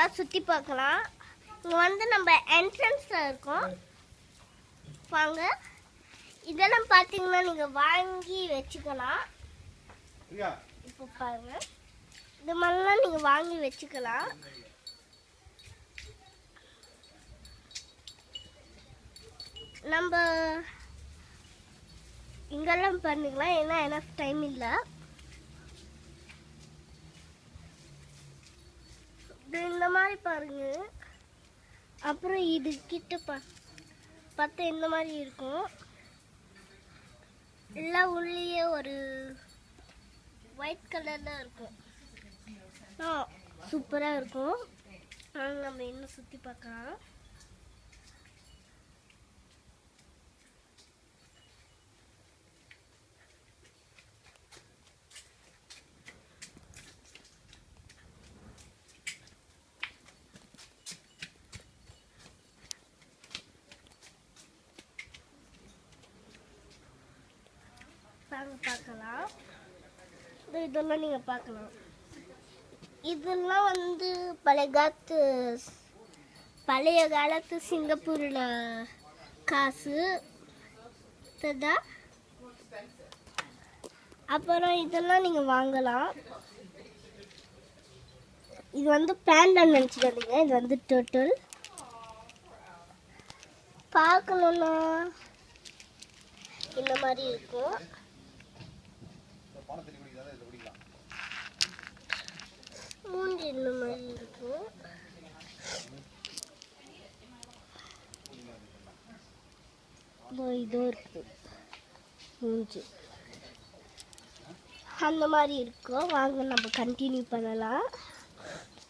இதெல்லாம் சுற்றி பார்க்கலாம். இங்கே வந்து நம்ம என்ட்ரன்ஸில் இருக்கோம். வாங்க. இதெல்லாம் பார்த்தீங்கன்னா நீங்கள் வாங்கி வச்சுக்கலாம். இப்போ பாருங்க, இது மாதிரிலாம் நீங்கள் வாங்கி வச்சுக்கலாம். நம்ம இங்கெல்லாம் பண்ணிக்கலாம், ஏன்னா எனக்கு டைம் இல்லை. இந்த மாதிரி பாருங்க. அப்புறம் இது கிட்ட பார்த்தா இந்த மாதிரி இருக்கும். எல்லாம் உள்ளே ஒரு ஒயிட் கலர்ல இருக்கும். சூப்பராக இருக்கும். நம்ம இன்னும் சுற்றி பார்க்கலாம். பார்க்கலாம். இதெல்லாம் நீங்க பார்க்கலாம். இதெல்லாம் வந்து பழைய காலத்து சிங்கப்பூர்ல காசு. அப்புறம் இதெல்லாம் நீங்க வாங்கலாம். இது வந்து பேண்டா நினைச்சுக்காதீங்க, இது வந்து டர்ட்டில். பார்க்கணும்னா இந்த மாதிரி இருக்கும். மூஞ்சி இந்த மாதிரி இருக்கும். இதோ இருக்கு மூஞ்சி அந்த மாதிரி இருக்கும். வாங்க நம்ம கண்டினியூ பண்ணலாம்.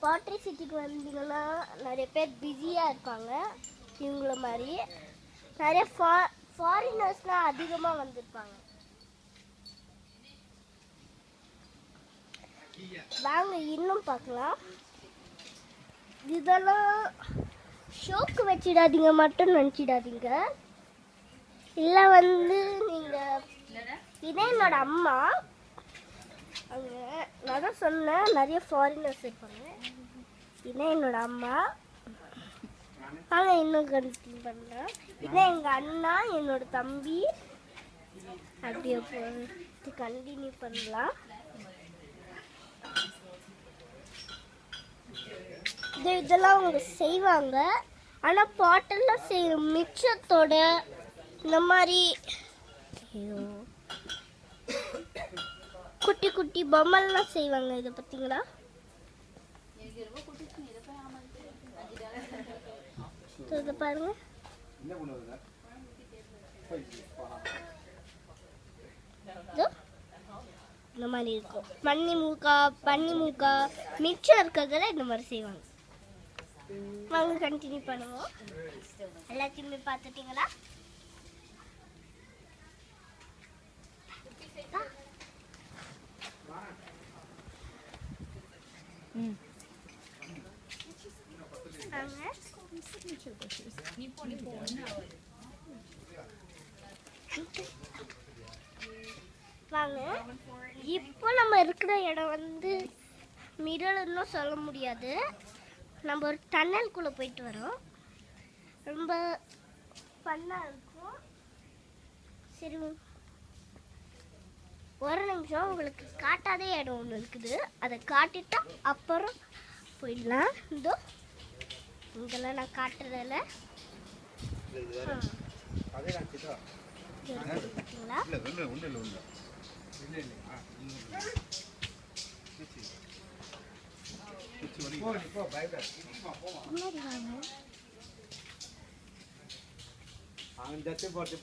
பாட்ரி சிட்டிக்கு வந்தீங்கன்னா நிறைய பேர் பிஸியாக இருப்பாங்க. இவங்கள மாதிரி நிறைய ஃபாரினர்ஸ்லாம் அதிகமாக வந்திருப்பாங்க. வாங்க இன்னும் பார்க்கலாம். இதெல்லாம் ஷோக்கு வச்சிடாதீங்க, மட்டும் நினச்சிடாதீங்க. இல்லை வந்து நீங்கள் இதே என்னோட அம்மா. அங்கே நான் தான் சொன்னேன் நிறைய ஃபாரினர்ஸ் இருப்பாங்க. இதே என்னோட அம்மா. நாங்கள் இன்னும் கண்டினியூ பண்ணுறேன். இதே எங்கள் அண்ணா, என்னோட தம்பி. அப்படியே கண்டினியூ பண்ணலாம். இதெல்லாம் அவங்க செய்வாங்க. ஆனால் பாட்டெல்லாம் செய்கிற மிச்சத்தோட இந்த மாதிரி குட்டி குட்டி பொம்மைலாம் செய்வாங்க. இதை பார்த்தீங்களா? இதை பாருங்க. இந்த மாதிரி இருக்கும். பன்னி மூக்கா மிச்சம் இருக்கிறதுல இந்த மாதிரி செய்வாங்க. வாங்க கண்டினியூ பண்ணுவோம். எல்லாத்தையுமே பார்த்துட்டீங்களா? வாங்க. இப்போ நம்ம இருக்கிற இடம் வந்து மிரர்னு சொல்ல முடியாது. நம்ம ஒரு டன்னலுக்குள்ளே போயிட்டு வரோம். ரொம்ப ஃபன்னாக இருக்கும். சரி, ஒரு நிமிஷம் உங்களுக்கு காட்டாத இடம் ஒன்று இருக்குது. அதை காட்டிட்டா அப்புறம் போயிடலாம். இதோ இங்கெல்லாம் நான் காட்டுறதில்ல. பார்த்தீங்களா?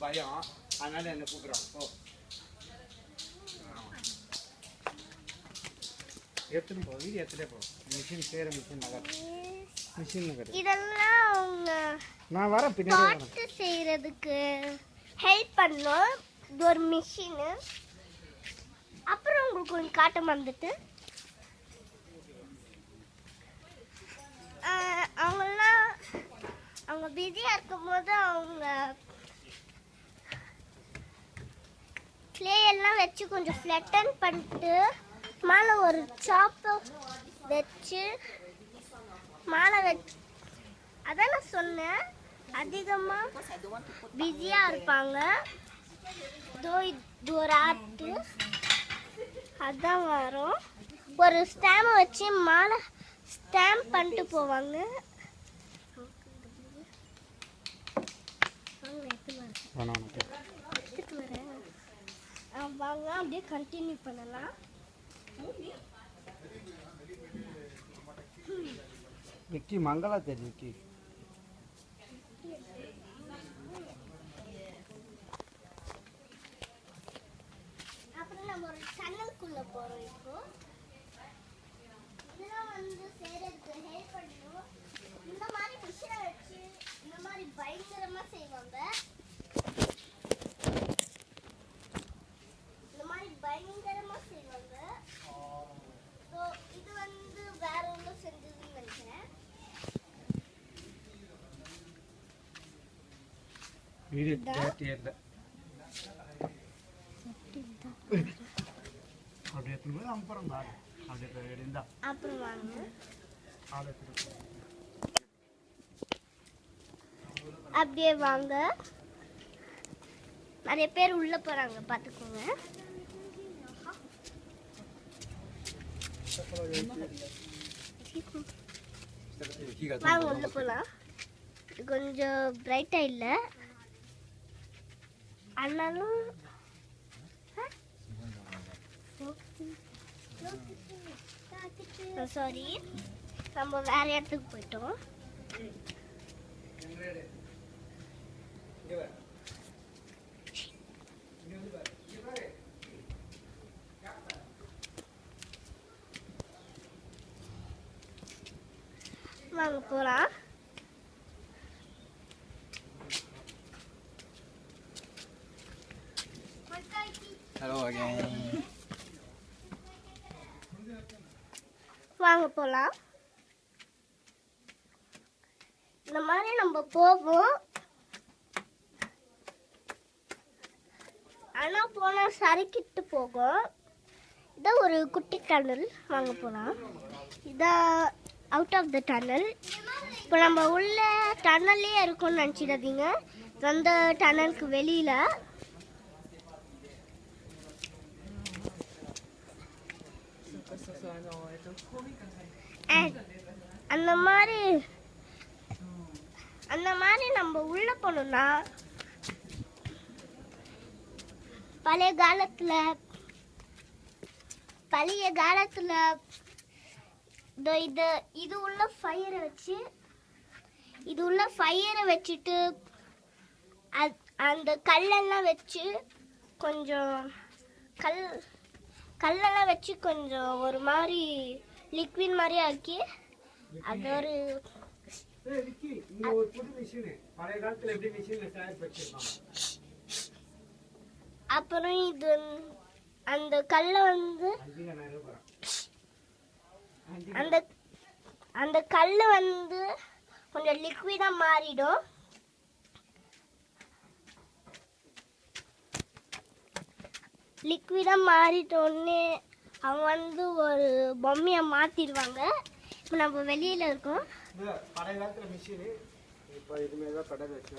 பயம், அதனால என்ன கூப்பிடுறாங்க. இதெல்லாம் அவங்க நான் வர பின்னாடி செய்யறதுக்கு ஹெல்ப் பண்ணோம். இது ஒரு மிஷினு. அப்புறம் உங்களுக்கு கொஞ்சம் காட்ட மறந்துட்டு அவங்க பிஸியாக இருக்கும் போது அவங்க கிளே எல்லாம் வச்சு கொஞ்சம் ஃப்ளட்டன் பண்ணிட்டு மேலே ஒரு சாப்பை வச்சு மாலை வச்சு அதான் நான் சொன்னேன் அதிகமாக பிஸியாக இருப்பாங்க. இது ஒரு ஆர்ட்டு அதான் வரும். ஒரு ஸ்டாம்பை வச்சு மாலை ஸ்டாம்ப் பண்ணிட்டு போவாங்க. வாங்க அப்படியே கண்டினியூ பண்ணலாம். விக்கி மங்களா தெரியும் விக்கி. அப்புறம் நம்ம ஒரு டனலுக்குள்ள போறோம். இப்போ இதெல்லாம் வந்து செய்யறதுக்கு ஹெல்ப் பண்ணும். இந்த மாதிரி மிஷினை வச்சு இந்த மாதிரி பயங்கரமா செய்வாங்க. இந்த மாதிரி பயங்கரமா செய்வாங்க. ஸோ இது வந்து வேற ஒன்றும் செஞ்சதுன்னு நினைக்கிறேன். வீடியோ தேட்டர்ல அப்படியே திரும்ப அப்புறம் தான் அப்படியே எடுந்தா அப்புறம் வாங்க அப்படியே வாங்க. நிறைய பேர் உள்ள போறாங்க பாத்துக்கோங்க. வாங்க உள்ள போலாம். கொஞ்சம் பிரைட்டா இல்ல ஆனாலும் சாரி நம்ம வேற இடத்துக்கு போயிட்டோம். வாங்க போலாம். Hello again. வாங்க போலாம். இந்த மாதிரி நம்ம போவோம். ஆனா போனா சறுக்கிட்டு போகும். இதான் ஒரு குட்டி டனல். வாங்க போலாம். இதான் அவுட் ஆஃப் த டனல். இப்போ நம்ம உள்ள டனல்லே இருக்கோம்னு நினச்சிடாதீங்க. அந்த டனலுக்கு வெளியில அந்த மாதிரி நம்ம உள்ள போனோம்னா பழைய காலத்துல இது உள்ள ஃபயரை வச்சுட்டு அந்த கல்லெல்லாம் வச்சு கொஞ்சம் கல்லெல்லாம் வச்சு கொஞ்சம் ஒரு மாதிரி லிக்விட் மாதிரி ஆக்கி அது ஒரு அப்புறம் இது அந்த கல்லை வந்து அந்த கல்லு வந்து கொஞ்சம் லிக்விடா மாறிடும். லிக்விடா மாறிட்டோடனே அவங்க வந்து ஒரு பொம்மையை மாத்திடுவாங்க. இப்போ நம்ம வெளியில இருக்கோம். பழைய காலத்துல மிஷின் இப்போ இதுமாரி தான் கடை வச்சு